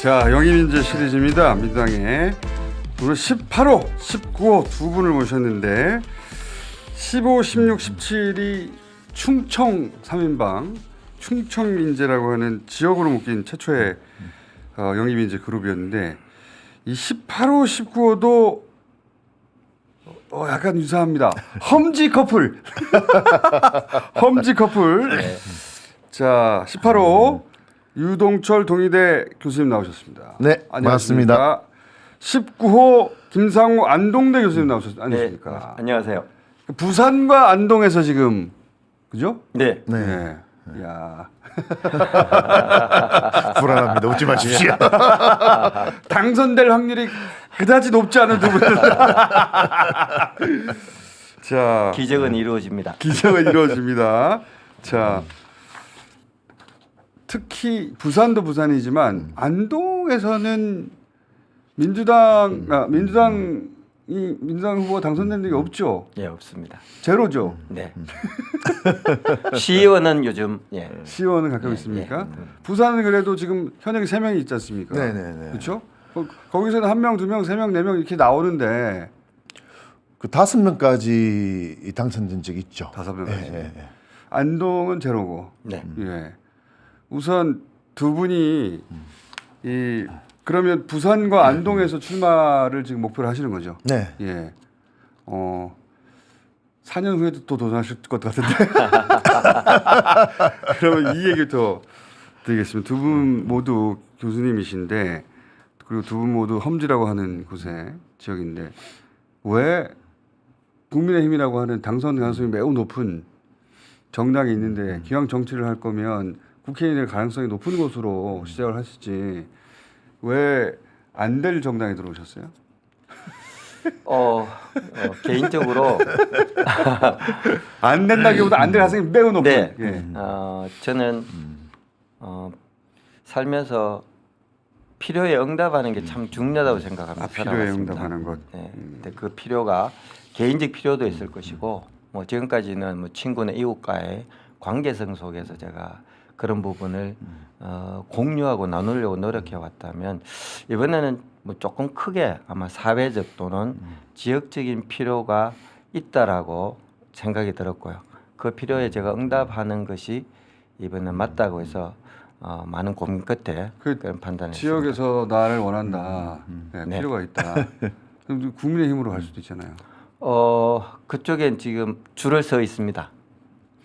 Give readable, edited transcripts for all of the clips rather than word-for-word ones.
자, 영입인재 시리즈입니다. 민주당에 오늘 18호, 19호 두 분을 모셨는데 15, 16, 17이 충청 3인방, 충청민재라고 하는 지역으로 묶인 최초의 영입인재 그룹이었는데 이 18호, 19호도 약간 유사합니다. 험지 커플. 험지 커플. 네. 자, 18호 유동철 동의대 교수님 나오셨습니다. 네, 반갑습니다. 19호 김상우 안동대 교수님 나오셨습니다. 안녕하십니까? 네, 안녕하세요. 부산과 안동에서 지금 그죠? 네. 네. 야. 불안합니다. 웃지 마십시오. 당선될 확률이 그다지 높지 않은 두 분. 자, 기적은 이루어집니다. 기적은 이루어집니다. 자, 특히 부산도 부산이지만 안동에서는 민주당 후보가 당선된 적이 없죠. 예, 없습니다. 제로죠. 네. 시의원은 요즘 시의원은 가까이 있습니까? 부산은 그래도 지금 현역이 3명이 있지 않습니까? 네네네. 그렇죠? 거기서는 1명, 2명, 3명, 4명 이렇게 나오는데 그 5명까지 당선된 적이 있죠. 5명까지. 예. 안동은 제로고. 네. 예. 우선 두 분이 그러면 부산과 안동에서 출마를 지금 목표로 하시는 거죠? 네. 예. 4년 후에도 또 도전하실 것 같은데. 그러면 이 얘기부터 드리겠습니다. 두 분 모두 교수님이신데 그리고 두 분 모두 험지라고 하는 곳에 지역인데 왜 국민의힘이라고 하는 당선 가능성이 매우 높은 정당이 있는데 기왕 정치를 할 거면 국회의원이 될 가능성이 높은 곳으로 시작을 하시지 왜 안 될 정당에 들어오셨어요? 개인적으로 안 된다기보다 안 될 가능성이 매우 높은. 네. 예. 저는 살면서 필요에 응답하는 게 참 중요하다고 생각합니다. 필요에 살아왔습니다. 응답하는 것. 네. 근데 그 필요가 개인적 필요도 있을 것이고 뭐 지금까지는 뭐 친구나 이웃과의 관계성 속에서 제가 그런 부분을 공유하고 나누려고 노력해 왔다면 이번에는 뭐 조금 크게 아마 사회적 또는 지역적인 필요가 있다라고 생각이 들었고요. 그 필요에 제가 응답하는 것이 이번에 맞다고 해서 많은 고민 끝에 그런 판단을 지역에서 나를 원한다. 네, 네. 필요가 있다. 그럼 국민의힘으로 갈 수도 있잖아요. 그쪽엔 지금 줄을 서 있습니다.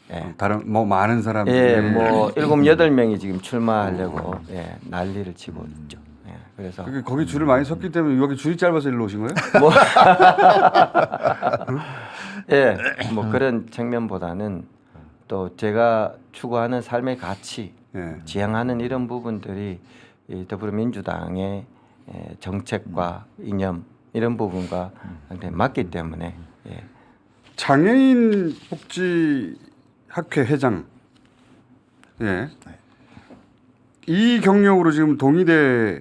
예. 다른 뭐 많은 사람들이. 예, 뭐 7, 8명이 지금 출마하려고 난리를 치고 있죠. 예, 그래서 거기 줄을 많이 섰기 때문에 여기 줄이 짧아서 일로 오신 거예요? 뭐 예, 뭐 그런 측면보다는 또 제가 추구하는 삶의 가치, 지향하는 이런 부분들이 이 더불어민주당의 정책과 이념 이런 부분과 상당히 맞기 때문에 장애인 복지 학회 회장. 예. 이 경력으로 지금 동의대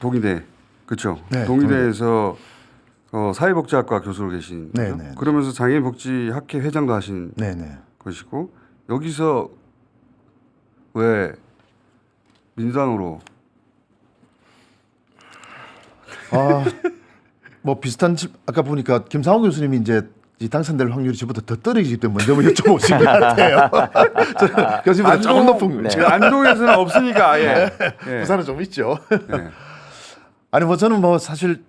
동의대 그렇죠. 네, 동의대에서 사회복지학과 교수로 계신 거죠. 네. 그러면서 장애인 복지 학회 회장도 하신 네네. 것이고 여기서 왜 민주당으로 뭐 비슷한 아까 보니까 김상호 교수님이 이제 당선될 확률이 저보다 더 떨어지기 때문에 먼저 여쭤보신 것 같아요. 저는 교수님보다 조금 높은 네. 안동에서는 없으니까 아예. 부산은 좀 있죠. 네. 아니 뭐 저는 뭐 사실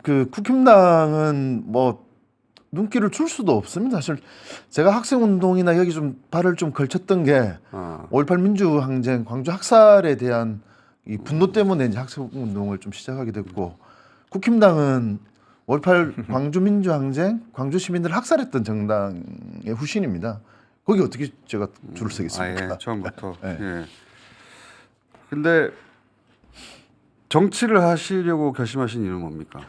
그 국힘당은 뭐 눈길을 줄 수도 없습니다. 사실 제가 학생운동이나 여기 좀 발을 좀 걸쳤던 게 5.18 민주항쟁 광주 학살에 대한 이 분노 때문에 이제 학생운동을 좀 시작하게 됐고 국힘당은 5.18 광주 민주항쟁 광주 시민들을 학살했던 정당의 후신입니다. 거기 어떻게 제가 줄을 서겠습니까? 아예 처음부터. 네. 예. 근데 정치를 하시려고 결심하신 이유는 뭡니까?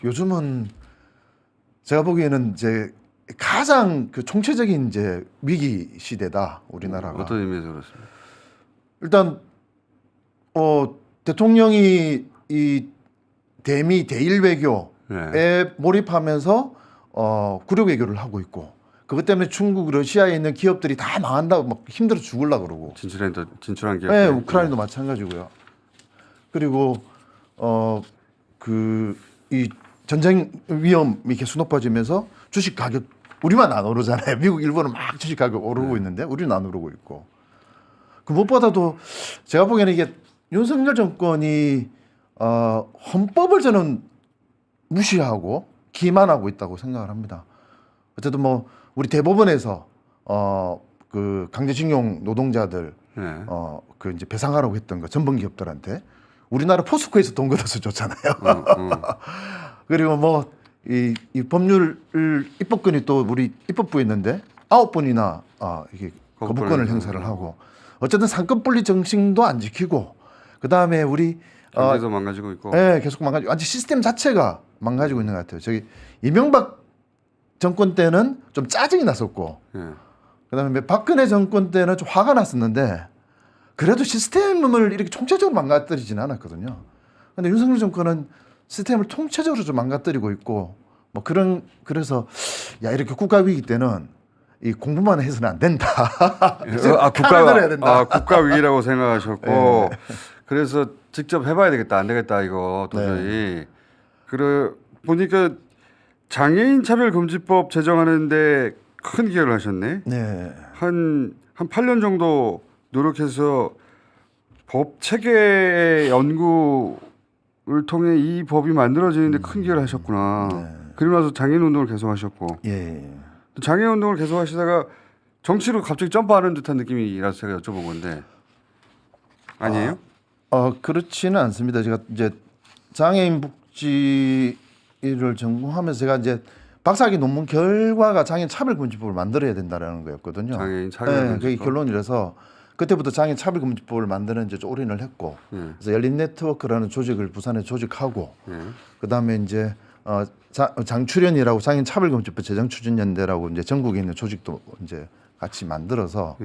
요즘은 제가 보기에는 이제 가장 그 총체적인 이제 위기 시대다 우리나라가. 어떤 의미에서 그렇습니까? 일단 대통령이 이 대미 대일 외교에 몰입하면서 구력 외교를 하고 있고 그것 때문에 중국, 러시아에 있는 기업들이 다 망한다고 막 힘들어 죽으려고 그러고. 진출한 기업. 네, 우크라이나도 마찬가지고요. 그리고 그 이 전쟁 위험이 계속 높아지면서 주식 가격 우리만 안 오르잖아요. 미국, 일본은 막 주식 가격 오르고 있는데 우리는 안 오르고 있고. 그 무엇보다도 제가 보기에는 이게 윤석열 정권이 헌법을 저는 무시하고 기만하고 있다고 생각을 합니다. 어쨌든 뭐 우리 대법원에서 그 강제징용 노동자들 네. 그 이제 배상하라고 했던 거 전범 기업들한테 우리나라 포스코에서 돈 걷어서 줬잖아요. 그리고 뭐 이 법률 입법권이 또 우리 입법부에 있는데 9번이나 이게 거부권을 행사를 하고 어쨌든 상권 분리 정신도 안 지키고 그 다음에 우리 경제도 망가지고 있고. 네, 계속 망가지고 완전 시스템 자체가 망가지고 있는 것 같아요. 저기 이명박 정권 때는 좀 짜증이 났었고 예. 그다음에 박근혜 정권 때는 좀 화가 났었는데 그래도 시스템을 이렇게 총체적으로 망가뜨리지는 않았거든요. 근데 윤석열 정권은 시스템을 통체적으로 좀 망가뜨리고 있고 뭐 그래서 야 이렇게 국가 위기 때는 이 공부만 해서는 안 된다. 칼을 들어야 된다. 국가 위기라고 생각하셨고 네. 그래서 직접 해봐야 되겠다. 안 되겠다 이거 도저히. 그래 보니까 장애인 차별금지법 제정하는데 큰 기여를 하셨네. 네. 한 8년 정도 노력해서 법 체계 연구를 통해 이 법이 만들어지는데 큰 기여를 하셨구나. 네. 그리고 나서 장애인 운동을 계속 하셨고 예. 또 장애인 운동을 계속 하시다가 정치로 갑자기 점프하는 듯한 느낌이라서 제가 여쭤본 건데 아니에요? 그렇지는 않습니다. 제가 이제 장애인 복지를 전공하면서 제가 이제 박사학위 논문 결과가 장애인 차별금지법을 만들어야 된다라는 거였거든요. 장애인 네, 차별금지법. 그게 결론이라서 그때부터 장애인 차별금지법을 만드는 이제 올인을 했고, 그래서 열린 네트워크라는 조직을 부산에 조직하고, 그 다음에 이제 장출연이라고 장애인 차별금지법 제정추진연대라고 이제 전국에 있는 조직도 이제 같이 만들어서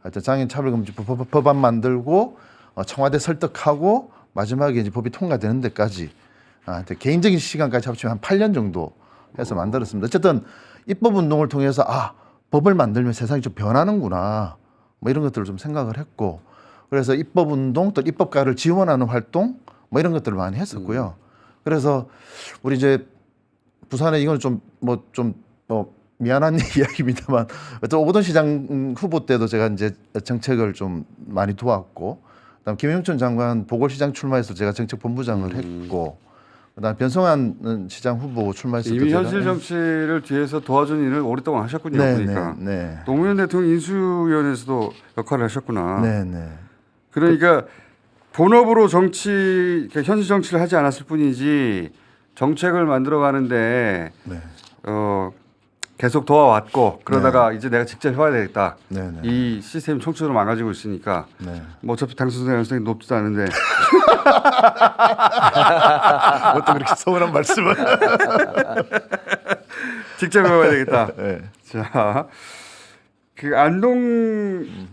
하여튼 장애인 차별금지법 법안 만들고 청와대 설득하고 마지막에 이제 법이 통과되는 데까지 개인적인 시간까지 합치면 한 8년 정도 해서 만들었습니다. 어쨌든 입법 운동을 통해서 법을 만들면 세상이 좀 변하는구나 뭐 이런 것들을 좀 생각을 했고 그래서 입법 운동 또 입법가를 지원하는 활동 뭐 이런 것들을 많이 했었고요. 그래서 우리 이제 부산에 이건 좀 미안한 이야기입니다만 어떤 오거돈 시장 후보 때도 제가 이제 정책을 좀 많이 도왔고 그다음 김영춘 장관 보궐시장 출마해서 제가 정책본부장을 했고 그다음 변성환 시장 후보 출마했을 때 이미 현실 정치를 뒤에서 도와준 일을 오랫동안 하셨군요. 그러니까 노무현 대통령 인수위원회에서도 역할을 하셨구나. 그러니까 본업으로 정치 현실 정치를 하지 않았을 뿐이지 정책을 만들어 가는데 계속 도와왔고 그러다가 이제 내가 직접 해봐야 되겠다. 이 시스템이 총체적으로 망가지고 있으니까 뭐 어차피 당선될 가능성이 높지도 않은데 어떤 그렇게 서운한 말씀을 직접 해봐야 되겠다. 자, 그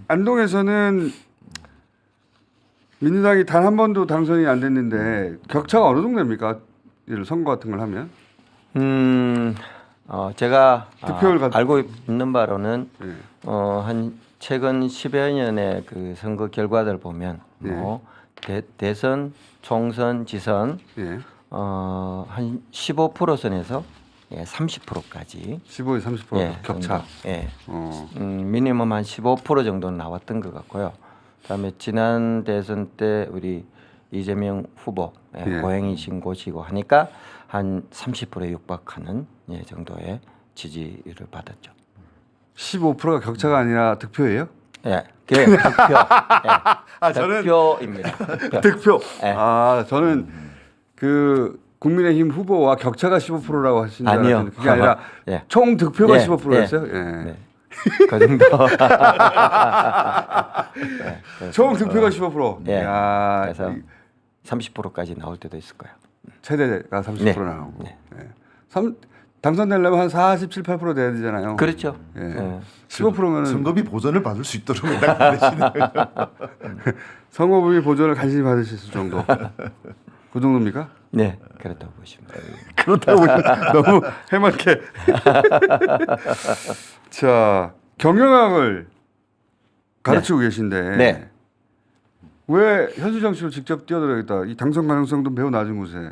안동에서는 민주당이 단 한 번도 당선이 안 됐는데 격차가 어느 정도 됩니까? 이런 선거 같은 걸 하면? 제가 득표율 알고 있는 바로는 한 최근 10여 년의 그 선거 결과들 보면 뭐 대선, 총선, 지선 한 15% 선에서 30%까지 15에 30% 격차. 미니멈 한 15% 정도는 나왔던 것 같고요. 그다음에 지난 대선 때 우리 이재명 후보 고향이신 곳이고 하니까 한 30%에 육박하는 정도의 지지를 받았죠. 15%가 격차가 아니라 득표예요? 득표. 저는 득표입니다. 득표. 저는 그 국민의힘 후보와 격차가 15%라고 하신 줄 알았는데 그게 아니라 총 득표가 15%였어요. 그 정도. 총 득표가 15%. 그래서 30%까지 나올 때도 있을 거예요. 최대가 30% 나오고. 당선되려면 한 47, 8% 돼야 되잖아요. 그렇죠. 15%면 선거비 보전을 받을 수 있도록 선거비 보전을 간신히 받으실 정도. 그 정도입니까? 네, 그렇다고 보시면 돼요. 그렇다고 너무 해맑게. 자, 경영학을 가르치고 계신데 네. 왜 현실 정치로 직접 뛰어들어야겠다? 이 당선 가능성도 매우 낮은 곳에.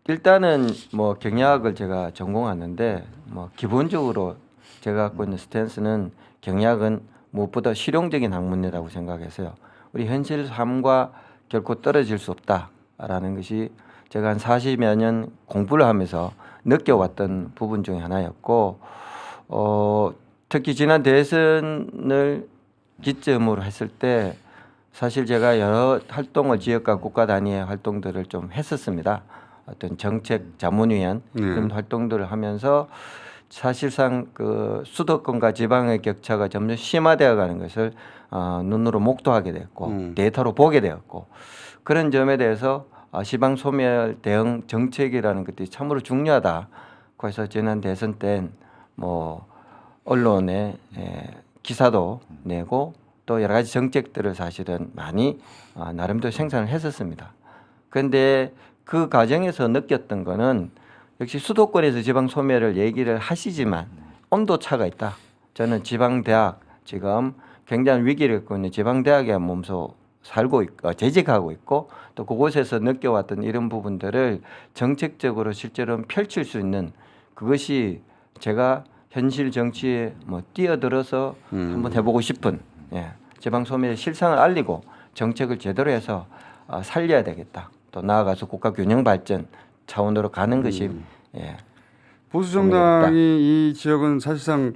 일단은 뭐 경영학을 제가 전공하는데 뭐 기본적으로 제가 갖고 있는 스탠스는 경영학은 무엇보다 실용적인 학문이라고 생각해서요. 우리 현실 삶과 결코 떨어질 수 없다라는 것이 제가 한 40여 년 공부를 하면서 느껴왔던 부분 중에 하나였고 특히 지난 대선을 기점으로 했을 때 사실 제가 여러 활동을 지역과 국가 단위의 활동들을 좀 했었습니다. 어떤 정책 자문위원 그런 활동들을 하면서 사실상 그 수도권과 지방의 격차가 점점 심화되어 가는 것을 눈으로 목도하게 됐고 데이터로 보게 되었고 그런 점에 대해서 지방 소멸 대응 정책이라는 것들이 참으로 중요하다. 그래서 지난 대선 때 뭐 언론에 기사도 내고 또 여러 가지 정책들을 사실은 많이 나름대로 생산을 했었습니다. 그런데 그 과정에서 느꼈던 거는 역시 수도권에서 지방 소멸을 얘기를 하시지만 온도 차가 있다. 저는 지방 대학 지금 굉장히 위기를 겪고 있는 지방 대학에 몸소 살고 있고 재직하고 있고 또 그곳에서 느껴왔던 이런 부분들을 정책적으로 실제로 펼칠 수 있는 그것이 제가 현실 정치에 뭐 뛰어들어서 한번 해보고 싶은 지방 소멸의 실상을 알리고 정책을 제대로 해서 살려야 되겠다. 또 나아가서 국가 균형 발전 차원으로 가는 것이 보수 정당이 이 지역은 사실상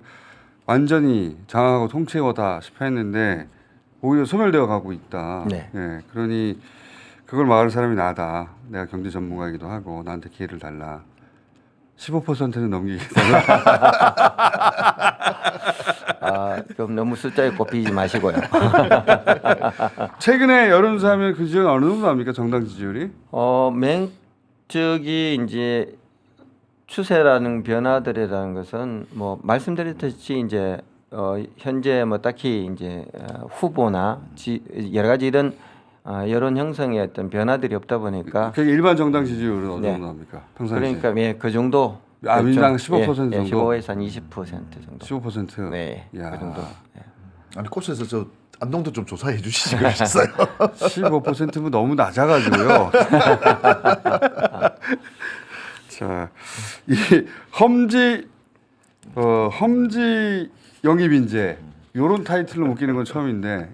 완전히 장악하고 통치해오다시피 했는데 오히려 소멸되어 가고 있다. 네. 예, 그러니 그걸 막을 사람이 나다. 내가 경제 전문가이기도 하고 나한테 기회를 달라. 15%는 넘기겠다는. 좀 너무 숫자에 꼽히지 마시고요. 최근에 여론조사하면 그 지역은 어느 정도 나옵니까? 정당 지지율이? 맹적이 이제 추세라는 변화들이라는 것은 뭐 말씀드렸듯이 이제 현재 뭐 딱히 이제 후보나 여러 가지 이런 여론 형성의 어떤 변화들이 없다 보니까 그게 일반 정당 지지율은 어느 네. 정도 나옵니까? 평상시에. 그러니까 그 정도. 민주당 15% 정도? 15에서 한 20% 정도. 15%. 네, 야. 그 정도. 아니 꼽에서 저 안동도 좀 조사해 주시지 그러셨어요. 15%면 너무 낮아가지고요. 자, 이 험지 영입 인재 이런 타이틀로 묶이는 건 처음인데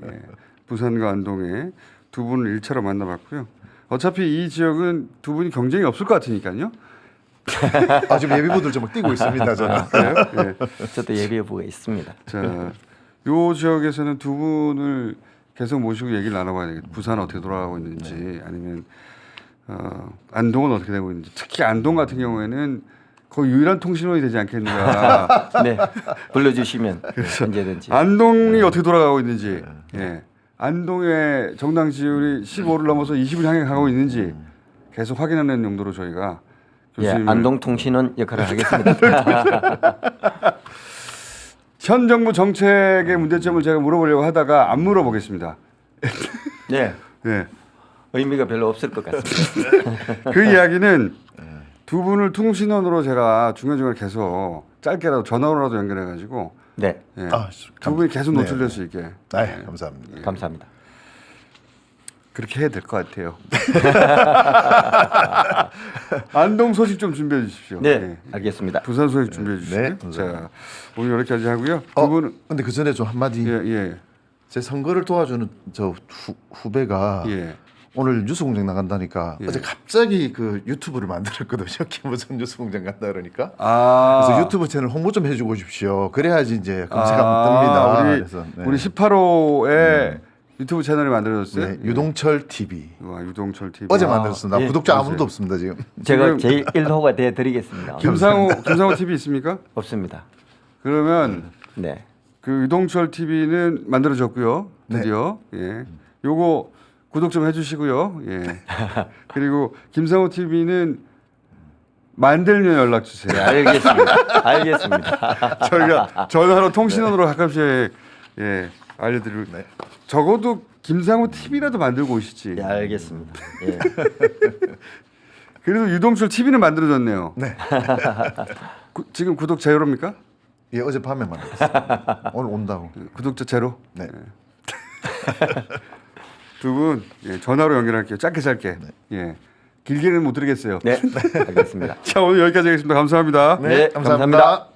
부산과 안동에 두 분을 1차로 만나봤고요. 어차피 이 지역은 두 분이 경쟁이 없을 것 같으니까요. 지금 예비부들 좀 막 뛰고 있습니다. 저는. 그래요? 네. 저도 예비후보가 있습니다. 자, 요 지역에서는 두 분을 계속 모시고 얘기를 나눠봐야 되겠다. 부산 어떻게 돌아가고 있는지 아니면 안동은 어떻게 되고 있는지. 특히 안동 같은 경우에는 거의 유일한 통신원이 되지 않겠는가. 네, 불러주시면 언제든지. 안동이 어떻게 돌아가고 있는지. 예. 안동의 정당 지지율이 15를 넘어서 20을 향해 가고 있는지 계속 확인하는 용도로 저희가 안동 통신원 역할을 하겠습니다. 현 정부 정책의 문제점을 제가 물어보려고 하다가 안 물어보겠습니다. 네, 네. 의미가 별로 없을 것 같습니다. 그 이야기는 두 분을 통신원으로 제가 중간중간 계속 짧게라도 전화로라도 연결해가지고 네, 예. 두 분이 계속 노출될 수 있게. 감사합니다. 감사합니다. 그렇게 해야 될 것 같아요. 안동 소식 좀 준비해 주십시오. 네, 예. 알겠습니다. 부산 소식 준비해 주시고요. 네, 자, 오늘 여기까지 하고요. 두 분은 근데 그 전에 좀 한마디. 예. 제 선거를 도와주는 저 후배가 예. 오늘 뉴스공장 나간다니까 어제 갑자기 그 유튜브를 만들었거든요. 김우선 뉴스공장 간다 그러니까. 그래서 유튜브 채널 홍보 좀 해주고 싶시오. 그래야지 이제 검색하면 뜹니다. 그래서 우리 18호에 유튜브 채널이 만들어졌어요. 네, 유동철 TV. 와, 유동철 TV. 어제 만들었습니다. 예. 구독자 아무도 없습니다 지금. 제가 제일 1호가 되어드리겠습니다. 김상호 TV 있습니까? 없습니다. 그러면 네, 그 유동철 TV는 만들어졌고요. 드디어. 예. 요거 구독 좀 해주시고요. 예. 그리고 김상호 TV는 만들면 연락 주세요. 네, 알겠습니다. 저희가 전화로 통신원으로 가끔씩 알려드리고 적어도 김상호 TV라도 만들고 오시지. 네, 알겠습니다. 예. 그래도 유동철 TV는 만들어졌네요. 네. 지금 구독 자유로입니까? 예, 어젯밤에 만났습니다. 오늘 온다고. 구독자 제로. 네. 두 분 전화로 연결할게요. 짧게. 예. 길게는 못 드리겠어요. 네, 알겠습니다. 자 오늘 여기까지 하겠습니다. 감사합니다. 네, 감사합니다.